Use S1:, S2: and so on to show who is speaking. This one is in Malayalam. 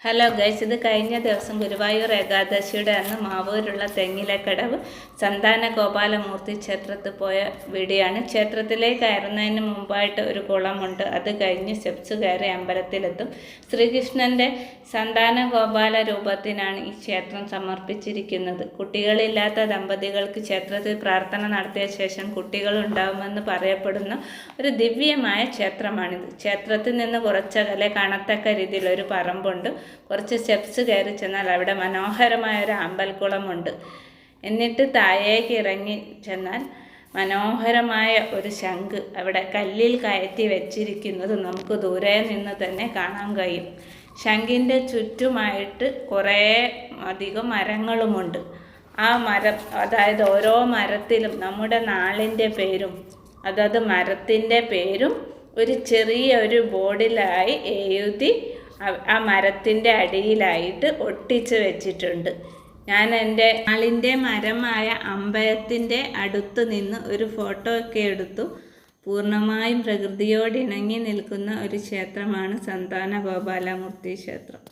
S1: ഹലോ ഗൈസ്, ഇത് കഴിഞ്ഞ ദിവസം ഗുരുവായൂർ ഏകാദശിയുടെ അന്ന് മാവൂരുള്ള തെങ്ങിലക്കടവ് സന്താന ഗോപാലമൂർത്തി ക്ഷേത്രത്തിൽ പോയ വീഡിയോ ആണ്. ക്ഷേത്രത്തിലേക്ക് കയറുന്നതിന് മുമ്പായിട്ട് ഒരു കുളമുണ്ട്. അത് കഴിഞ്ഞ് സ്റ്റെപ്സ് കയറി അമ്പലത്തിലെത്തും. ശ്രീകൃഷ്ണൻ്റെ സന്താന ഗോപാല രൂപത്തിനാണ് ഈ ക്ഷേത്രം സമർപ്പിച്ചിരിക്കുന്നത്. കുട്ടികളില്ലാത്ത ദമ്പതികൾക്ക് ക്ഷേത്രത്തിൽ പ്രാർത്ഥന നടത്തിയ ശേഷം കുട്ടികളുണ്ടാവുമെന്ന് പറയപ്പെടുന്ന ഒരു ദിവ്യമായ ക്ഷേത്രമാണിത്. ക്ഷേത്രത്തിൽ നിന്ന് കുറച്ചകലെ കാണത്തക്ക രീതിയിൽ ഒരു പറമ്പുണ്ട്. കുറച്ച് സ്റ്റെപ്സ് കയറി ചെന്നാൽ അവിടെ മനോഹരമായ ഒരു അമ്പൽക്കുളമുണ്ട്. എന്നിട്ട് താഴേക്ക് ഇറങ്ങി ചെന്നാൽ മനോഹരമായ ഒരു ശംഖ് അവിടെ കല്ലിൽ കയറ്റി വെച്ചിരിക്കുന്നത് നമുക്ക് ദൂരെ നിന്ന് തന്നെ കാണാൻ കഴിയും. ശംഖിൻ്റെ ചുറ്റുമായിട്ട് കുറേ അധികം മരങ്ങളുമുണ്ട്. ആ മരം, അതായത് ഓരോ മരത്തിലും നമ്മുടെ നാളിൻ്റെ പേരും അതത് മരത്തിൻ്റെ പേരും ഒരു ചെറിയ ബോർഡിലായി എഴുതി ആ മരത്തിൻ്റെ അടിയിലായിട്ട് ഒട്ടിച്ച് വെച്ചിട്ടുണ്ട്. ഞാൻ എൻ്റെ നാളിൻ്റെ മരമായ അമ്പലത്തിൻ്റെ അടുത്ത് നിന്ന് ഒരു ഫോട്ടോ ഒക്കെ എടുത്തു. പൂർണ്ണമായും പ്രകൃതിയോട് ഇണങ്ങി നിൽക്കുന്ന ഒരു ക്ഷേത്രമാണ് സന്താന ഗോപാലമൂർത്തി ക്ഷേത്രം.